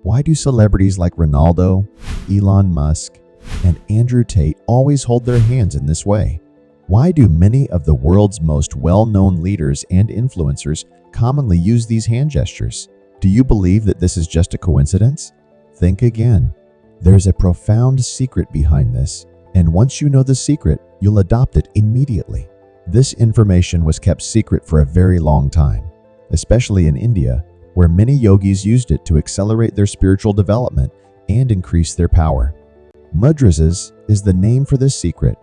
Why do celebrities like Ronaldo, Elon Musk, and Andrew Tate always hold their hands in this way? Why do many of the world's most well-known leaders and influencers commonly use these hand gestures? Do you believe that this is just a coincidence? Think again. There's a profound secret behind this, and once you know the secret, you'll adopt it immediately. This information was kept secret for a very long time, especially in India, where many yogis used it to accelerate their spiritual development and increase their power. Mudras is the name for this secret.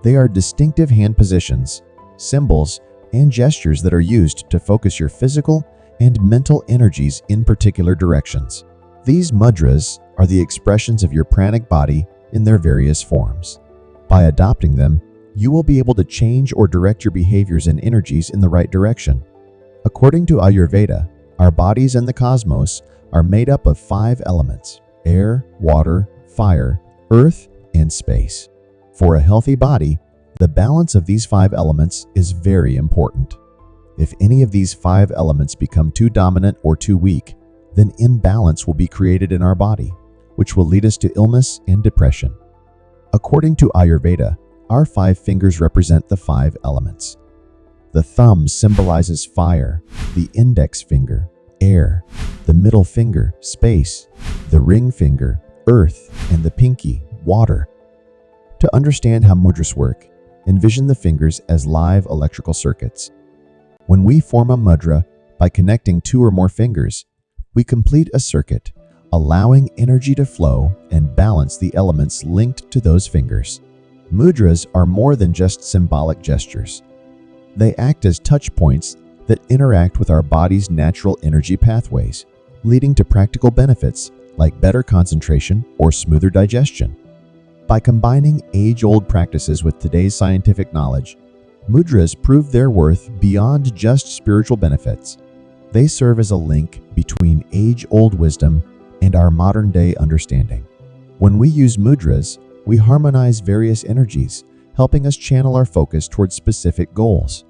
They are distinctive hand positions, symbols, and gestures that are used to focus your physical and mental energies in particular directions. These mudras are the expressions of your pranic body in their various forms. By adopting them, you will be able to change or direct your behaviors and energies in the right direction. According to Ayurveda, our bodies and the cosmos are made up of 5 elements: air, water, fire, earth, and space. For a healthy body, the balance of these 5 elements is very important. If any of these 5 elements become too dominant or too weak, then imbalance will be created in our body, which will lead us to illness and depression. According to Ayurveda, our 5 fingers represent the 5 elements. The thumb symbolizes fire, the index finger, air, the middle finger, space, the ring finger, earth, and the pinky, water. To understand how mudras work, envision the fingers as live electrical circuits. When we form a mudra by connecting 2 or more fingers, we complete a circuit, allowing energy to flow and balance the elements linked to those fingers. Mudras are more than just symbolic gestures. They act as touch points that interact with our body's natural energy pathways, leading to practical benefits like better concentration or smoother digestion. By combining age-old practices with today's scientific knowledge, mudras prove their worth beyond just spiritual benefits. They serve as a link between age-old wisdom and our modern-day understanding. When we use mudras, we harmonize various energies, helping us channel our focus towards specific goals.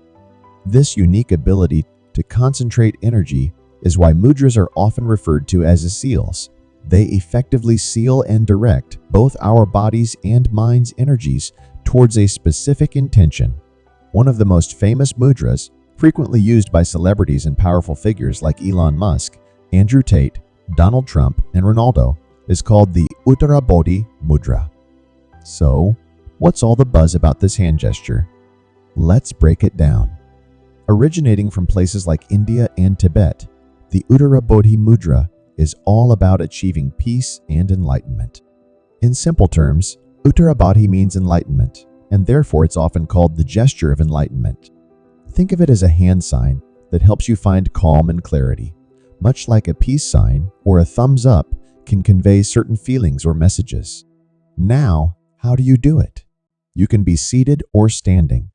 This unique ability to concentrate energy is why mudras are often referred to as seals. They effectively seal and direct both our bodies' and minds' energies towards a specific intention. One of the most famous mudras, frequently used by celebrities and powerful figures like Elon Musk, Andrew Tate, Donald Trump, and Ronaldo, is called the Utaba Mudra. So, what's all the buzz about this hand gesture? Let's break it down. Originating from places like India and Tibet, the Utaba Mudra is all about achieving peace and enlightenment. In simple terms, Utara means enlightenment, and therefore it's often called the gesture of enlightenment. Think of it as a hand sign that helps you find calm and clarity, much like a peace sign or a thumbs up can convey certain feelings or messages. Now, how do you do it? You can be seated or standing.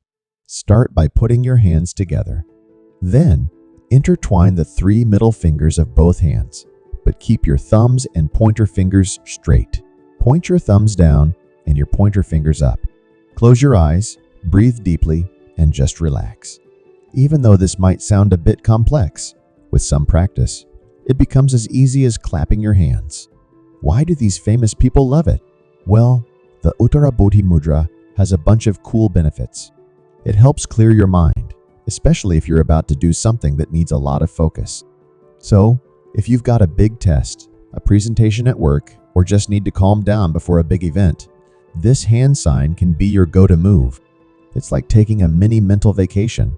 Start by putting your hands together. Then, intertwine the 3 middle fingers of both hands, but keep your thumbs and pointer fingers straight. Point your thumbs down and your pointer fingers up. Close your eyes, breathe deeply, and just relax. Even though this might sound a bit complex, with some practice, it becomes as easy as clapping your hands. Why do these famous people love it? Well, the Utaba Mudra has a bunch of cool benefits. It helps clear your mind, especially if you're about to do something that needs a lot of focus. So, if you've got a big test, a presentation at work, or just need to calm down before a big event, this hand sign can be your go-to move. It's like taking a mini mental vacation.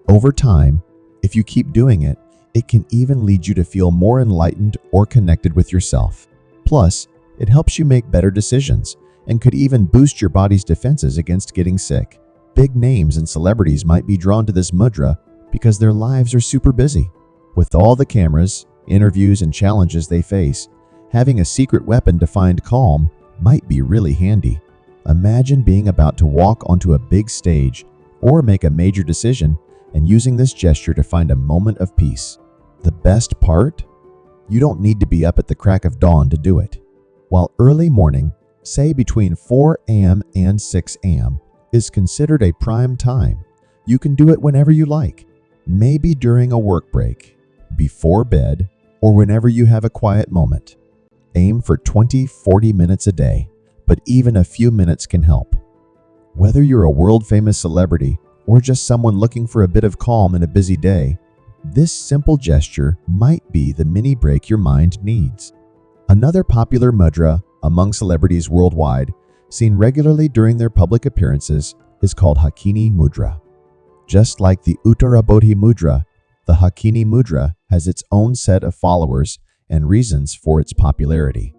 Over time, if you keep doing it, it can even lead you to feel more enlightened or connected with yourself. Plus, it helps you make better decisions and could even boost your body's defenses against getting sick. Big names and celebrities might be drawn to this mudra because their lives are super busy. With all the cameras, interviews, and challenges they face, having a secret weapon to find calm might be really handy. Imagine being about to walk onto a big stage or make a major decision and using this gesture to find a moment of peace. The best part? You don't need to be up at the crack of dawn to do it. While early morning, say between 4 a.m. and 6 a.m., is considered a prime time, you can do it whenever you like. Maybe during a work break, before bed, or whenever you have a quiet moment. Aim for 20-40 minutes a day, but even a few minutes can help. Whether you're a world-famous celebrity or just someone looking for a bit of calm in a busy day, this simple gesture might be the mini break your mind needs. Another popular mudra among celebrities worldwide, seen regularly during their public appearances, is called Hakini Mudra. Just like the Utaba Mudra, the Hakini Mudra has its own set of followers and reasons for its popularity.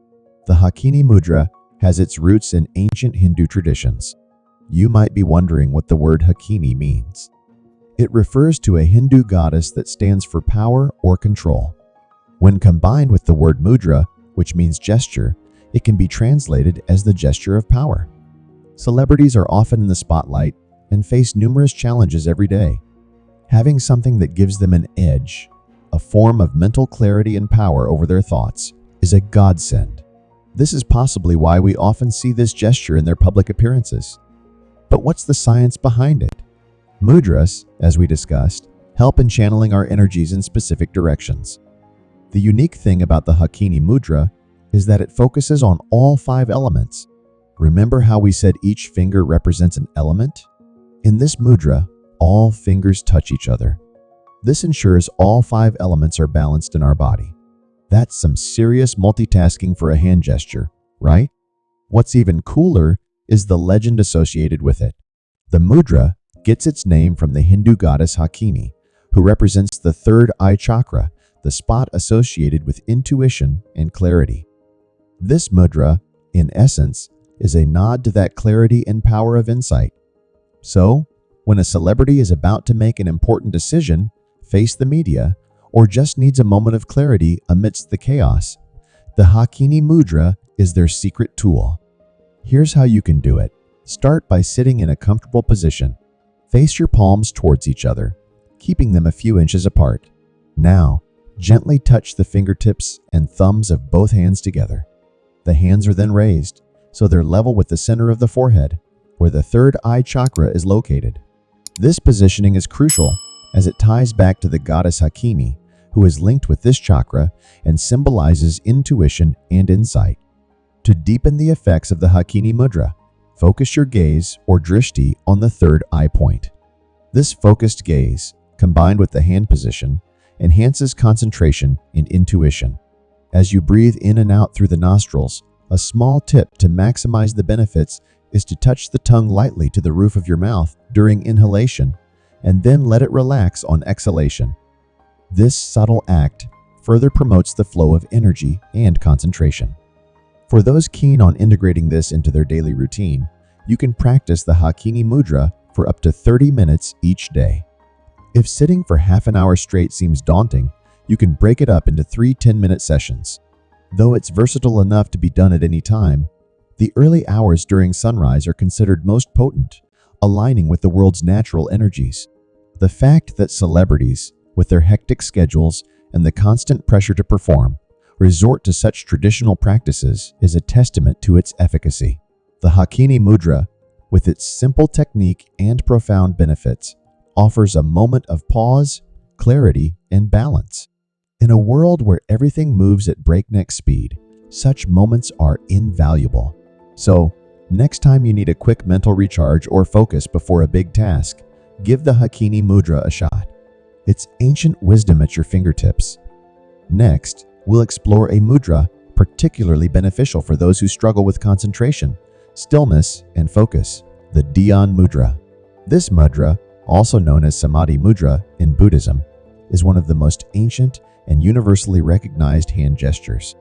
The Hakini Mudra has its roots in ancient Hindu traditions. You might be wondering what the word Hakini means. It refers to a Hindu goddess that stands for power or control. When combined with the word mudra, which means gesture, it can be translated as the gesture of power. Celebrities are often in the spotlight and face numerous challenges every day. Having something that gives them an edge, a form of mental clarity and power over their thoughts, is a godsend. This is possibly why we often see this gesture in their public appearances. But what's the science behind it? Mudras, as we discussed, help in channeling our energies in specific directions. The unique thing about the Hakini Mudra is that it focuses on all 5 elements. Remember how we said each finger represents an element? In this mudra, all fingers touch each other. This ensures all 5 elements are balanced in our body. That's some serious multitasking for a hand gesture, right? What's even cooler is the legend associated with it. The mudra gets its name from the Hindu goddess Hakini, who represents the third eye chakra, the spot associated with intuition and clarity. This mudra, in essence, is a nod to that clarity and power of insight. So, when a celebrity is about to make an important decision, face the media, or just needs a moment of clarity amidst the chaos, the Hakini Mudra is their secret tool. Here's how you can do it. Start by sitting in a comfortable position. Face your palms towards each other, keeping them a few inches apart. Now, gently touch the fingertips and thumbs of both hands together. The hands are then raised, so they're level with the center of the forehead, where the third eye chakra is located. This positioning is crucial as it ties back to the goddess Hakini, who is linked with this chakra and symbolizes intuition and insight. To deepen the effects of the Hakini Mudra, focus your gaze or drishti on the third eye point. This focused gaze, combined with the hand position, enhances concentration and intuition. As you breathe in and out through the nostrils, a small tip to maximize the benefits is to touch the tongue lightly to the roof of your mouth during inhalation, and then let it relax on exhalation. This subtle act further promotes the flow of energy and concentration. For those keen on integrating this into their daily routine, you can practice the Hakini Mudra for up to 30 minutes each day. If sitting for half an hour straight seems daunting, you can break it up into 3 10-minute sessions. Though it's versatile enough to be done at any time, the early hours during sunrise are considered most potent, aligning with the world's natural energies. The fact that celebrities, with their hectic schedules and the constant pressure to perform, resort to such traditional practices is a testament to its efficacy. The Hakini Mudra, with its simple technique and profound benefits, offers a moment of pause, clarity, and balance. In a world where everything moves at breakneck speed, such moments are invaluable. So, next time you need a quick mental recharge or focus before a big task, give the Hakini Mudra a shot. It's ancient wisdom at your fingertips. Next, we'll explore a mudra particularly beneficial for those who struggle with concentration, stillness, and focus, the Dihan Mudra. This mudra, also known as Samadhi Mudra in Buddhism, is one of the most ancient and universally recognized hand gestures.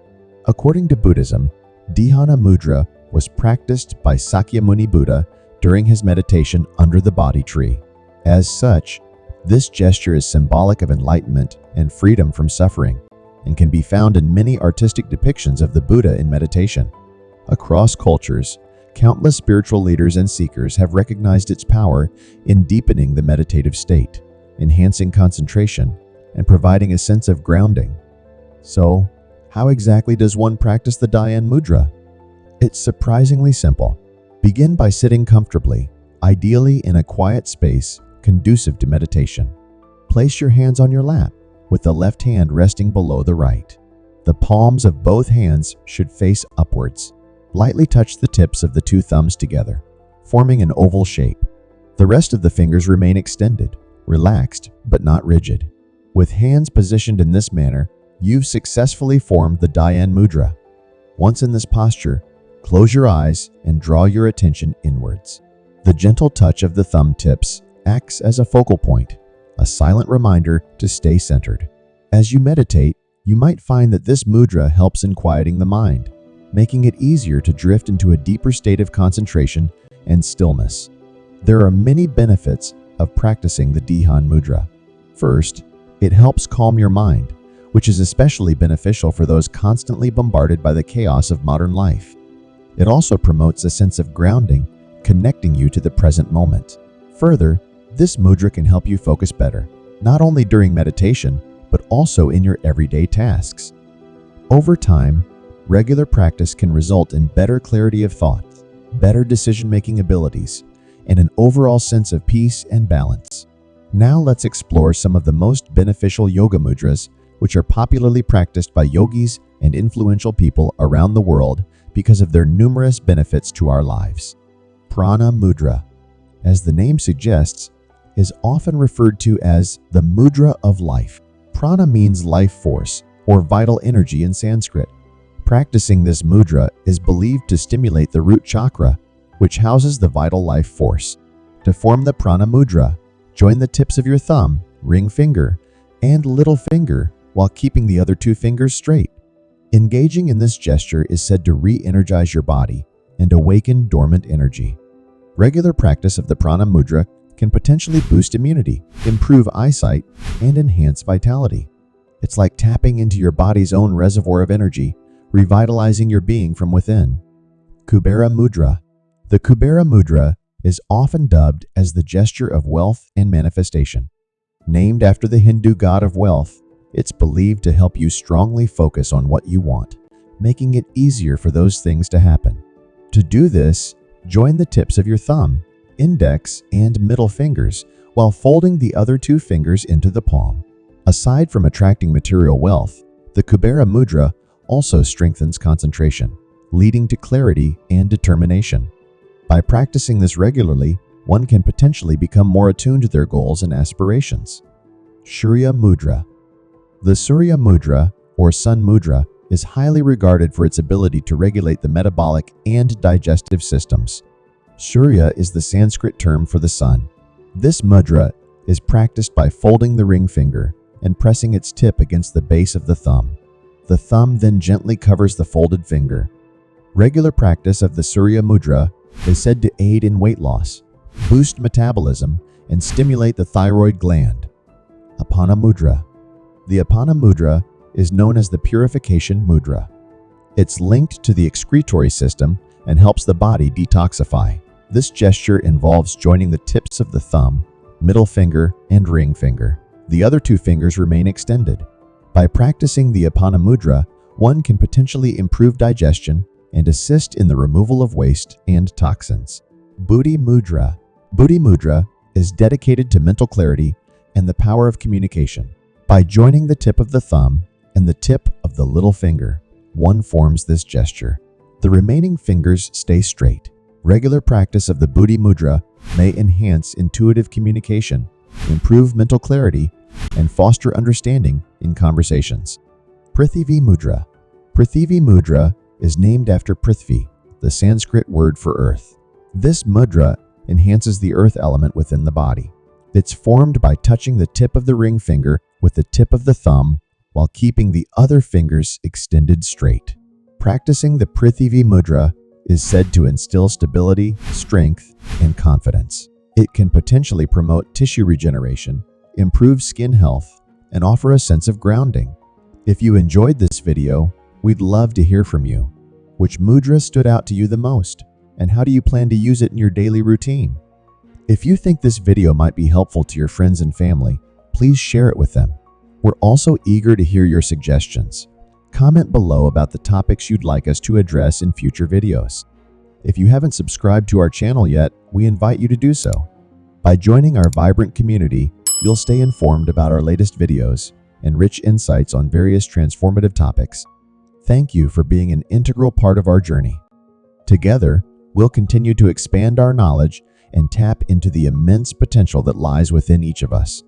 According to Buddhism, Dihan Mudra was practiced by Sakyamuni Buddha during his meditation under the Bodhi tree. As such, this gesture is symbolic of enlightenment and freedom from suffering, and can be found in many artistic depictions of the Buddha in meditation. Across cultures, countless spiritual leaders and seekers have recognized its power in deepening the meditative state, enhancing concentration, and providing a sense of grounding. So, how exactly does one practice the Dihan Mudra? It's surprisingly simple. Begin by sitting comfortably, ideally in a quiet space conducive to meditation. Place your hands on your lap, with the left hand resting below the right. The palms of both hands should face upwards. Lightly touch the tips of the two thumbs together, forming an oval shape. The rest of the fingers remain extended, relaxed, but not rigid. With hands positioned in this manner, you've successfully formed the Dihan Mudra. Once in this posture, close your eyes and draw your attention inwards. The gentle touch of the thumb tips acts as a focal point, a silent reminder to stay centered. As you meditate, you might find that this mudra helps in quieting the mind, making it easier to drift into a deeper state of concentration and stillness. There are many benefits of practicing the Dihan Mudra. First, it helps calm your mind, which is especially beneficial for those constantly bombarded by the chaos of modern life. It also promotes a sense of grounding, connecting you to the present moment. Further, this mudra can help you focus better, not only during meditation, but also in your everyday tasks. Over time, regular practice can result in better clarity of thought, better decision-making abilities, and an overall sense of peace and balance. Now let's explore some of the most beneficial yoga mudras, which are popularly practiced by yogis and influential people around the world because of their numerous benefits to our lives. Prana Mudra, as the name suggests, is often referred to as the mudra of life. Prana means life force or vital energy in Sanskrit. Practicing this mudra is believed to stimulate the root chakra, which houses the vital life force. To form the Prana Mudra, join the tips of your thumb, ring finger, and little finger while keeping the other two fingers straight. Engaging in this gesture is said to re-energize your body and awaken dormant energy. Regular practice of the Prana Mudra can potentially boost immunity, improve eyesight, and enhance vitality. It's like tapping into your body's own reservoir of energy, revitalizing your being from within. Kubera Mudra. The Kubera Mudra is often dubbed as the gesture of wealth and manifestation. Named after the Hindu god of wealth, it's believed to help you strongly focus on what you want, making it easier for those things to happen. To do this, join the tips of your thumb, index, and middle fingers while folding the other two fingers into the palm. Aside from attracting material wealth, the Kubera Mudra also strengthens concentration, leading to clarity and determination. By practicing this regularly, one can potentially become more attuned to their goals and aspirations. Surya Mudra. The Surya Mudra, or Sun Mudra, is highly regarded for its ability to regulate the metabolic and digestive systems. Surya is the Sanskrit term for the sun. This mudra is practiced by folding the ring finger and pressing its tip against the base of the thumb. The thumb then gently covers the folded finger. Regular practice of the Surya Mudra is said to aid in weight loss, boost metabolism, and stimulate the thyroid gland. Apana Mudra. The Apana Mudra is known as the purification mudra. It's linked to the excretory system and helps the body detoxify. This gesture involves joining the tips of the thumb, middle finger, and ring finger. The other two fingers remain extended. By practicing the Apana Mudra, one can potentially improve digestion and assist in the removal of waste and toxins. Buddhi Mudra. Buddhi Mudra is dedicated to mental clarity and the power of communication. By joining the tip of the thumb and the tip of the little finger, one forms this gesture. The remaining fingers stay straight. Regular practice of the Buddhi Mudra may enhance intuitive communication, improve mental clarity, and foster understanding in conversations. Prithvi Mudra. Prithvi Mudra is named after Prithvi, the Sanskrit word for earth. This mudra enhances the earth element within the body. It's formed by touching the tip of the ring finger with the tip of the thumb while keeping the other fingers extended straight. Practicing the Prithvi Mudra is said to instill stability, strength, and confidence. It can potentially promote tissue regeneration, improve skin health, and offer a sense of grounding. If you enjoyed this video, we'd love to hear from you. Which mudra stood out to you the most, and how do you plan to use it in your daily routine? If you think this video might be helpful to your friends and family, please share it with them. We're also eager to hear your suggestions. Comment below about the topics you'd like us to address in future videos. If you haven't subscribed to our channel yet, we invite you to do so. By joining our vibrant community, you'll stay informed about our latest videos, and rich insights on various transformative topics. Thank you for being an integral part of our journey. Together, we'll continue to expand our knowledge and tap into the immense potential that lies within each of us.